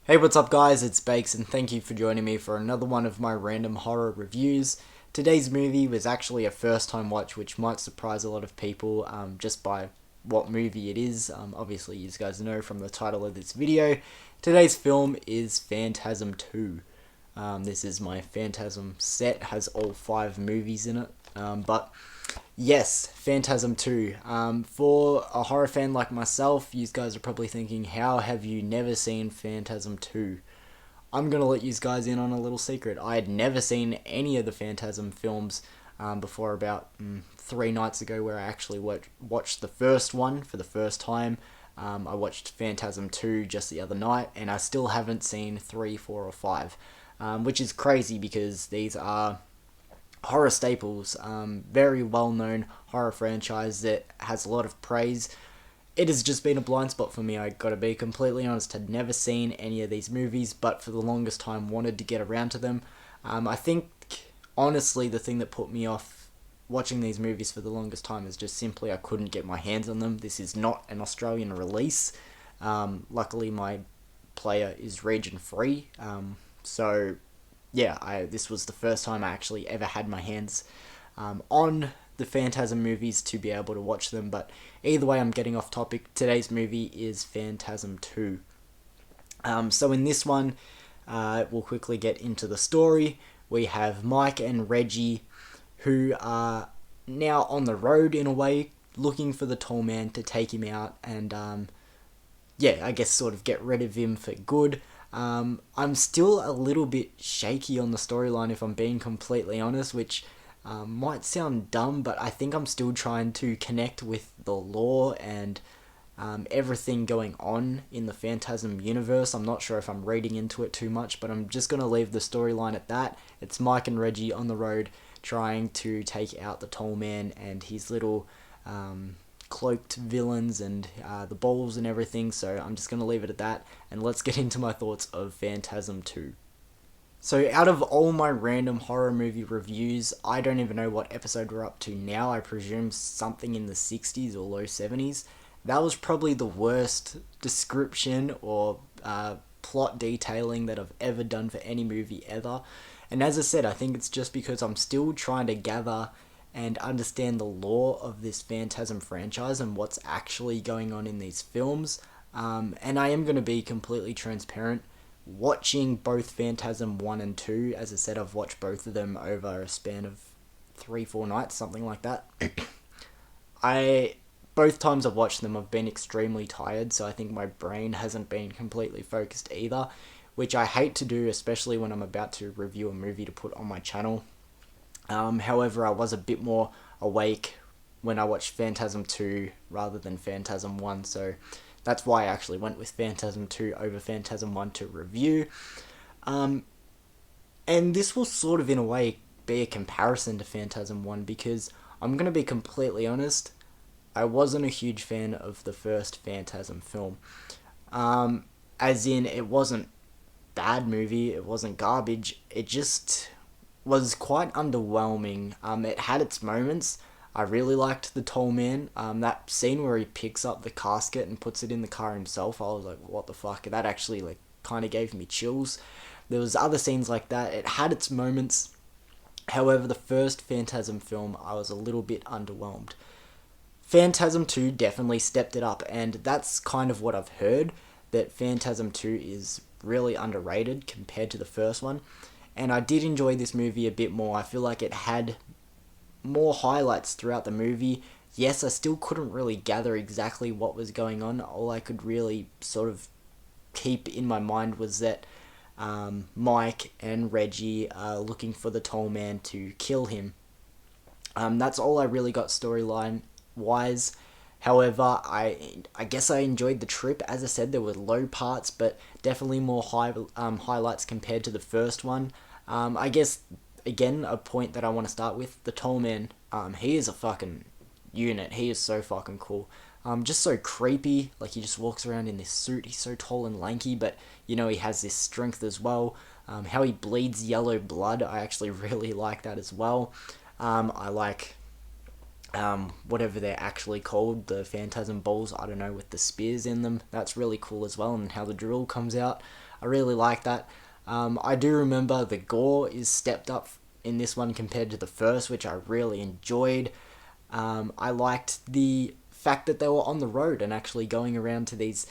Hey, what's up guys, it's Bakes and thank you for joining me for another one of my random horror reviews. Today's movie was actually a first time watch which might surprise a lot of people just by what movie it is. Obviously you guys know from the title of this video. Today's film is Phantasm 2. This is my Phantasm set, has all 5 movies in it. But yes, Phantasm 2. For a horror fan like myself, you guys are probably thinking, how have you never seen Phantasm 2? I'm going to let you guys in on a little secret. I had never seen any of the Phantasm films before about 3 nights ago, where I actually watched the first one for the first time. I watched Phantasm 2 just the other night, and I still haven't seen 3, 4, or 5, which is crazy because these are horror staples, very well known horror franchise that has a lot of praise. It has just been a blind spot for me, I gotta be completely honest. Had never seen any of these movies, but for the longest time wanted to get around to them. I think, honestly, the thing that put me off watching these movies for the longest time is just simply I couldn't get my hands on them. This is not an Australian release. Luckily, my player is region free, so yeah, this was the first time I actually ever had my hands on the Phantasm movies to be able to watch them. But either way, I'm getting off topic. Today's movie is Phantasm 2. So in this one, we'll quickly get into the story. We have Mike and Reggie, who are now on the road in a way, looking for the tall man to take him out and, I guess sort of get rid of him for good. I'm still a little bit shaky on the storyline, if I'm being completely honest, which might sound dumb, but I think I'm still trying to connect with the lore and everything going on in the Phantasm universe. I'm not sure if I'm reading into it too much, but I'm just going to leave the storyline at that. It's Mike and Reggie on the road trying to take out the tall man and his little cloaked villains and the balls and everything. So I'm just going to leave it at that, and let's get into my thoughts of Phantasm 2. So out of all my random horror movie reviews, I don't even know what episode we're up to now. I presume something in the 60s or low 70s. That was probably the worst description or plot detailing that I've ever done for any movie ever. And as I said, I think it's just because I'm still trying to gather and understand the lore of this Phantasm franchise and what's actually going on in these films. And I am going to be completely transparent. Watching both Phantasm 1 and 2, as I said, I've watched both of them over a span of 3-4 nights, something like that. Both times I've watched them, I've been extremely tired, so I think my brain hasn't been completely focused either, which I hate to do, especially when I'm about to review a movie to put on my channel. However, I was a bit more awake when I watched Phantasm 2 rather than Phantasm 1, so that's why I actually went with Phantasm 2 over Phantasm 1 to review. And this will sort of, in a way, be a comparison to Phantasm 1, because I'm going to be completely honest, I wasn't a huge fan of the first Phantasm film. As in, it wasn't bad movie, it wasn't garbage, it just was quite underwhelming. It had its moments. I really liked the tall man. That scene where he picks up the casket and puts it in the car himself, I was like, what the fuck? That actually kind of gave me chills. There was other scenes like that. It had its moments. However, the first Phantasm film, I was a little bit underwhelmed. Phantasm 2 definitely stepped it up, and that's kind of what I've heard, that Phantasm 2 is really underrated compared to the first one. And I did enjoy this movie a bit more. I feel like it had more highlights throughout the movie. Yes, I still couldn't really gather exactly what was going on. All I could really sort of keep in my mind was that Mike and Reggie are looking for the tall man to kill him. That's all I really got storyline wise. However, I guess I enjoyed the trip. As I said, there were low parts, but definitely more highlights compared to the first one. I guess, again, a point that I want to start with, the tall man, he is a fucking unit. He is so fucking cool. Just so creepy, like he just walks around in this suit. He's so tall and lanky, but he has this strength as well. How he bleeds yellow blood, I actually really like that as well. I like whatever they're actually called, the Phantasm balls, I don't know, with the spears in them. That's really cool as well, and how the drill comes out. I really like that. I do remember the gore is stepped up in this one compared to the first, which I really enjoyed. I liked the fact that they were on the road and actually going around to these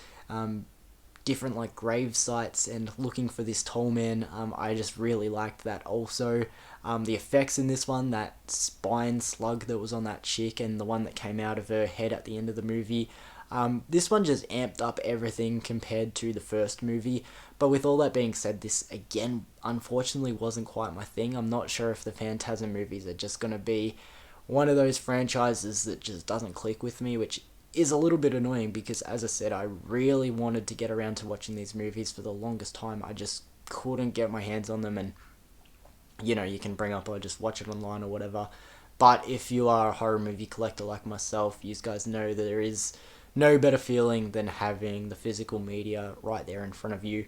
different like grave sites and looking for this tall man. I just really liked that also. The effects in this one, that spine slug that was on that chick and the one that came out of her head at the end of the movie, this one just amped up everything compared to the first movie. But with all that being said, this again unfortunately wasn't quite my thing. I'm not sure if the Phantasm movies are just going to be one of those franchises that just doesn't click with me, which is a little bit annoying because, as I said, I really wanted to get around to watching these movies for the longest time. I just couldn't get my hands on them, and you can bring up or just watch it online or whatever. But if you are a horror movie collector like myself, you guys know that there is no better feeling than having the physical media right there in front of you.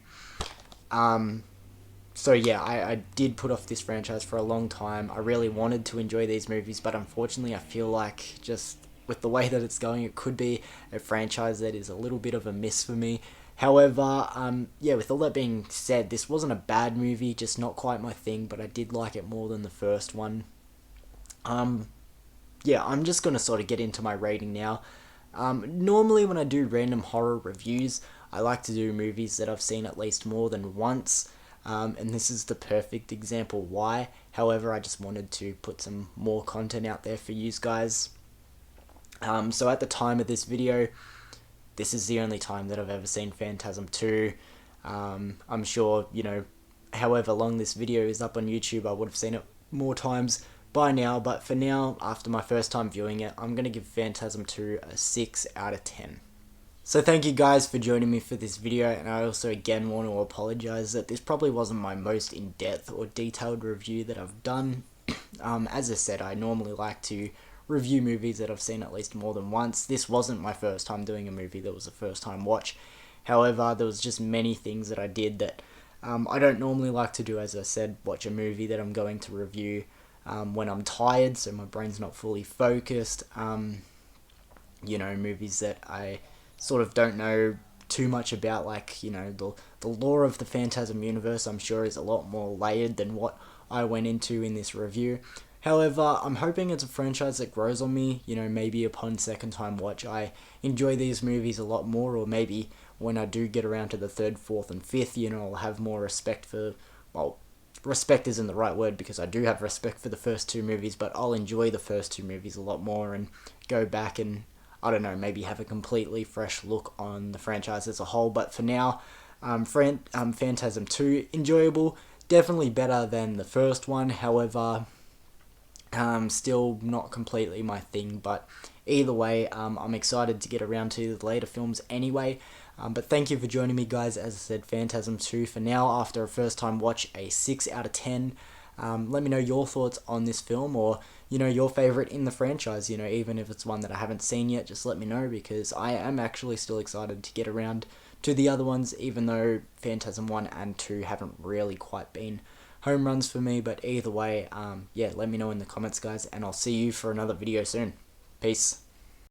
So yeah, I did put off this franchise for a long time. I really wanted to enjoy these movies, but unfortunately I feel like just with the way that it's going, it could be a franchise that is a little bit of a miss for me. However, yeah, with all that being said, this wasn't a bad movie, just not quite my thing, but I did like it more than the first one. Yeah, I'm just going to sort of get into my rating now. Normally when I do random horror reviews, I like to do movies that I've seen at least more than once, and this is the perfect example why. However, I just wanted to put some more content out there for you guys. So at the time of this video, this is the only time that I've ever seen Phantasm 2. I'm sure, however long this video is up on YouTube, I would have seen it more times by now, but for now, after my first time viewing it, I'm going to give Phantasm 2 a 6 out of 10. So thank you guys for joining me for this video, and I also again want to apologise that this probably wasn't my most in-depth or detailed review that I've done. As I said, I normally like to review movies that I've seen at least more than once. This wasn't my first time doing a movie that was a first time watch. However, there was just many things that I did that I don't normally like to do. As I said, watch a movie that I'm going to review when I'm tired, so my brain's not fully focused. Movies that I sort of don't know too much about, like, the lore of the Phantasm universe, I'm sure is a lot more layered than what I went into in this review. However, I'm hoping it's a franchise that grows on me. Maybe upon second time watch, I enjoy these movies a lot more, or maybe when I do get around to the third, fourth, and fifth, I'll have more respect for, well, respect isn't the right word because I do have respect for the first two movies, but I'll enjoy the first two movies a lot more and go back and, I don't know, maybe have a completely fresh look on the franchise as a whole. But for now, Phantasm 2, enjoyable, definitely better than the first one. However, still not completely my thing, but either way, I'm excited to get around to the later films anyway. But thank you for joining me, guys. As I said, Phantasm 2 for now, after a first time watch, a 6 out of 10. Let me know your thoughts on this film, or your favourite in the franchise. Even if it's one that I haven't seen yet, just let me know, because I am actually still excited to get around to the other ones, even though Phantasm 1 and 2 haven't really quite been home runs for me. But either way, yeah, let me know in the comments, guys, and I'll see you for another video soon. Peace.